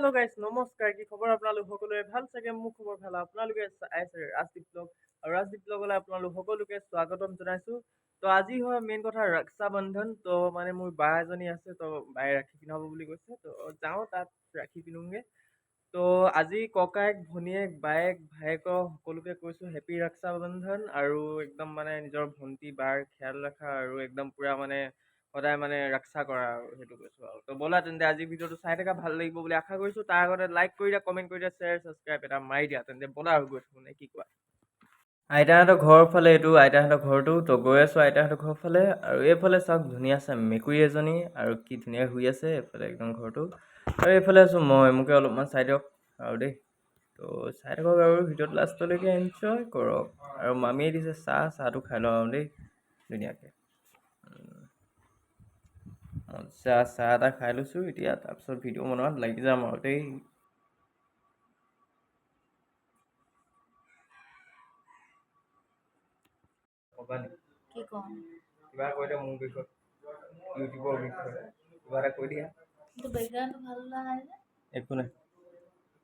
Hello' গাইছ নমস্কাৰ কি খবৰ আপোনালোক সকলোৰে ভাল চাগে মোৰ খবৰ ভাল আপোনালোকে চাইছে ৰাজদীপ ব্লগ আৰু ৰাজদীপ ব্লগলৈ আপোনালোক সকলোকে স্বাগতম জনাইছো তো আজি হয় মেইন কথা ৰক্ষা বন্ধন তো মানে মোৰ বা এজনী আছে তো বায়ে ৰাখি পিন্ধাব বুলি কৈছে তো যাওঁ তাত ৰাখি পিন্ধোগে তো আজি ককায়েক ভনীয়েক বায়েক ভায়েকক সকলোকে কৈছো হেপী ৰক্ষা বন্ধন আৰু একদম মানে নিজৰ ভণ্টি বাৰ খিয়াল ৰখা আৰু একদম পুৰা মানে সদায় মানে ৰক্ষা কৰা আৰু সেইটো কৈছো আৰু তো ব'লা তেন্তে আজি ভিডিঅ'টো চাই থকা ভাল লাগিব বুলি আশা কৰিছো তাৰ আগতে লাইক কৰি দিয়া কমেণ্ট কৰি দিয়া শ্বেয়াৰ ছাবস্ক্ৰাইব এটা মাৰি দিয়া তেন্তে ব'লা আৰু গৈ থাকোঁ নে কি কোৱা আইতাহঁতৰ ঘৰৰ ফালে এইটো আইতাহঁতৰ ঘৰটো তো গৈ আছো আইতাহঁতৰ ঘৰৰ ফালে আৰু এইফালে চাওক ধুনীয়া আছে মেকুৰী এজনী আৰু কি ধুনীয়া শুই আছে এইফালে একদম ঘৰটো আৰু এইফালে আছো মই মোকে অলপমান চাই দিয়ক আৰু দেই তো চাই থাকক আৰু ভিডিঅ'টো লাষ্টলৈকে এনজয় কৰক আৰু মামীয়ে দিছে চাহটো খাই লওঁ আৰু দেই ধুনীয়াকৈ চাহ এটা খাই লৈছোঁ এতিয়া তাৰপিছত ভিডিঅ' বনোৱাত লাগি যাম আৰু দেই ক'বা নেকি কি কম কিবা কৈ দিয়া মোৰ বিষয়ে ইউটিউবৰ বিষয়ে কিবা এটা কৈ দিয়া কিন্তু বেকগ্ৰাউণ্ডটো ভাল লগা নাই যে একো নাই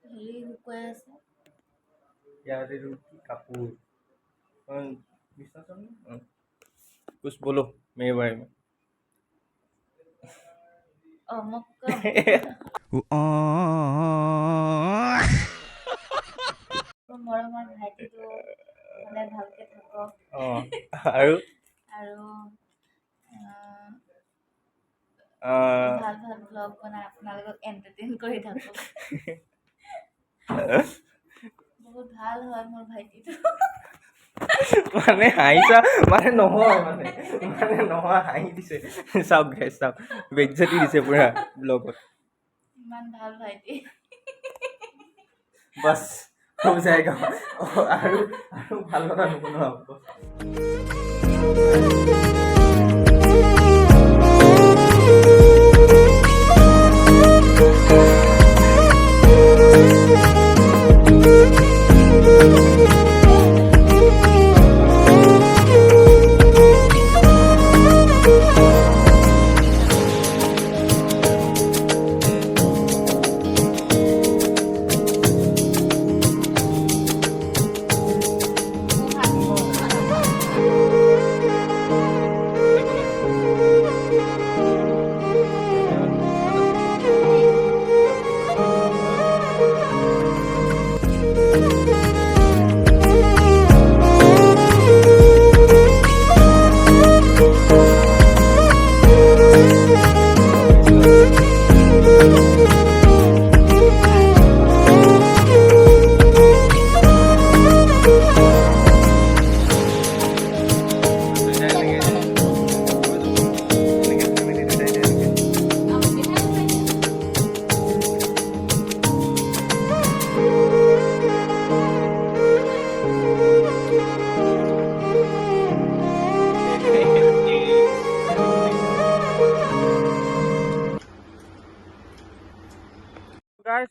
হেৰি শুকুৱাই আছে ইয়াত এইটো কি কাপোৰ বিশ্বাস कुछ बोलो मेरे बारे में মোক মৰমৰ ভাইটিটো মানে ভালকে থাকক আৰু আৰু আহ, ভাল ভাল ব্লগ বনাই আপোনালোকক এণ্টাৰটেইন কৰি থাকক বহুত ভাল হয় মোৰ ভাইটিটো মানে হাঁহিছা মানে নহয় নহয় হাঁহি দিছে চাওক গাইছ চাওক বেজ্জতি দিছে পুৰা ব্লগত ইমান ভাল ভাইটি बस हो जाएगा আৰু ভাল কথা নুশুনো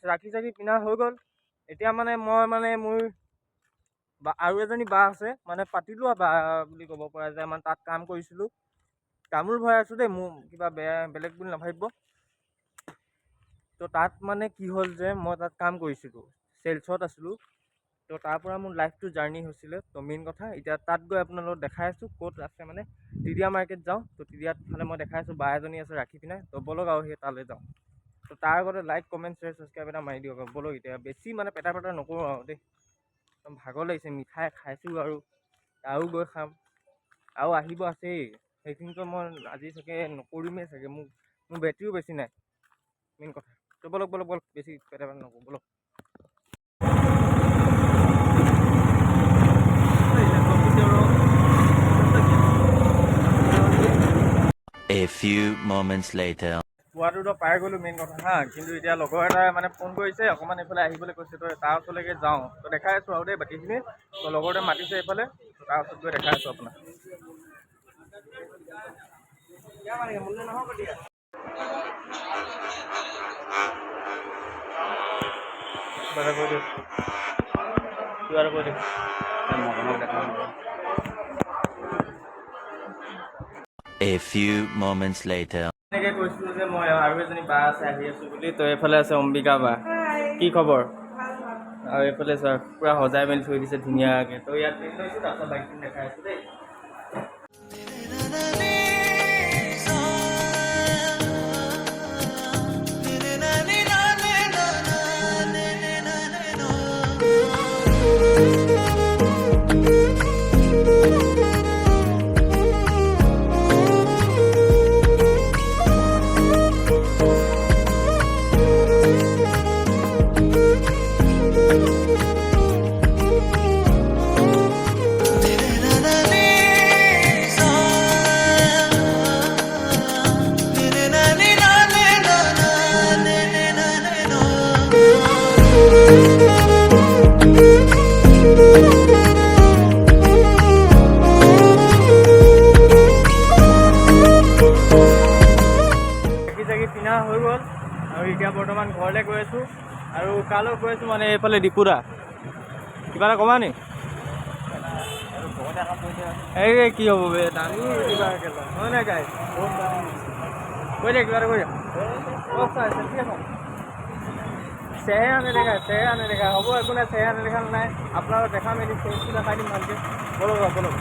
ৰাখি চাখি পিন্ধা হৈ গ'ল এতিয়া মানে মই মানে মোৰ আৰু এজনী বা আছে মানে পাতিলো বা বুলি ক'ব পৰা যায় মানে তাত কাম কৰিছিলোঁ তামোল ভৰাই আছোঁ দেই মোৰ কিবা বেলেগ বুলি নাভাবিব তো তাত মানে কি হ'ল যে মই তাত কাম কৰিছিলোঁ চেলছত আছিলোঁ তো তাৰ পৰা মোৰ লাইফটো জাৰ্ণি হৈছিলে তো মেইন কথা এতিয়া তাত গৈ আপোনালোকক দেখাই আছোঁ ক'ত আছে মানে টিডিয়া মাৰ্কেট যাওঁ তো টিডিয়াত ফালে মই দেখাই আছোঁ বা এজনী আছে ৰাখি পিনে তো ব'লক আৰু সেই তালৈ যাওঁ তো তাৰ আগতে লাইক কমেণ্ট শ্বেয়াৰ ছাবস্ক্ৰাইব এটা মাৰি দিয়ক ব'লক এতিয়া বেছি মানে পেটা নকৰোঁ আৰু দেই একদম ভাগৰ লাগিছে মিঠাই খাইছোঁ আৰু গৈ খাম আৰু আহিব আছেই সেইখিনিতো মই আজি চাগে নকৰিমেই চাগে মোৰ বেটেৰীও বেছি নাই মেইন কথা তো ব'লক বেছি পেটা নকৰোঁ ব'লক A few moments later. পোৱাটোতো পাই গ'লোঁ মেইন কথা হা কিন্তু এতিয়া লগৰ এটাই মানে ফোন কৰিছে অকণমান এইফালে আহিবলৈ কৈছে তো তাৰ ওচৰলৈকে যাওঁ তো দেখাই আছোঁ আৰু দেই বাকীখিনি তো লগৰটোৱে মাতিছে এইফালে তাৰ ওচৰত গৈ দেখাই আছোঁ আপোনাক A few moments later. এনেকৈ কৈছিলোঁ যে মই আৰু এজনী বা আছে আহি আছোঁ বুলি তো এইফালে আছে অম্বিকা বা কি খবৰ? আৰু এইফালে চোৱা পুৰা সজাই মেলি থৈ দিছে ধুনীয়াকৈ। তো ইয়াত পিন্ধি লৈছোঁ, তাৰপিছত বাইকখন দেখাই আছোঁ দেই। পিন্ধা হৈ গ'ল আৰু এতিয়া বৰ্তমান ঘৰলৈ গৈ আছোঁ। আৰু কালৈ গৈ আছোঁ মানে এইফালে ডিপুদা। কিবা এটা কমা নি? এই কি হ'ব বে, দামী কিবা হয় নাই গাই? কৈ দে কিবা এটা কৈ দে। চেহেৰা নেদেখা হ'ব, একো নাই, চেহেৰা নেদেখা নাই। আপোনালোকক দেখাম, এদিন ফেচটো দেখাই দিম ভালকৈ। বলক বলক।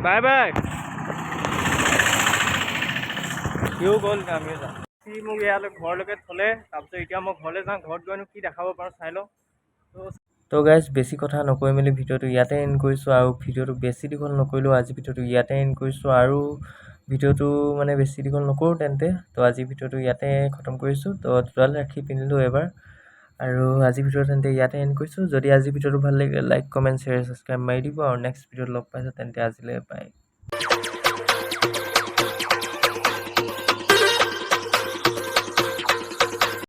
Bye bye. সিও গ'ল, আমিও যাম। সি মোক ইয়ালৈ ঘৰলৈকে থ'লে, তাৰপিছত এতিয়া মই ঘৰলৈ যাওঁ। ঘৰত গৈনো কি দেখাব পাৰোঁ চাই লওঁ। তো গাইজ বেছি কথা নকৈ মেলি ভিডিঅ'টো ইয়াতে এণ্ড কৰিছোঁ। আৰু ভিডিঅ'টো বেছি দীঘল নকৰিলোঁ, আজি ভিডিঅ'টো ইয়াতে এণ্ড কৰিছোঁ। আৰু ভিডিঅ'টো মানে বেছি দীঘল নকৰোঁ তেন্তে। তো আজি ভিডিঅ'টো ইয়াতে খতম কৰিছোঁ। তো দুডাল ৰাখি পিন্ধিলোঁ এবাৰ। আৰু আজি ভিডিঅ'টো তেন্তে ইয়াতে এণ্ড কৰিছোঁ। যদি আজি ভিডিঅ'টো ভাল লাগিলে লাইক কমেণ্ট শ্বেয়াৰ ছাবস্ক্ৰাইব মাৰি দিব। আৰু নেক্সট ভিডিঅ'ত লগ পাইছোঁ তেন্তে আজিলৈ বাই।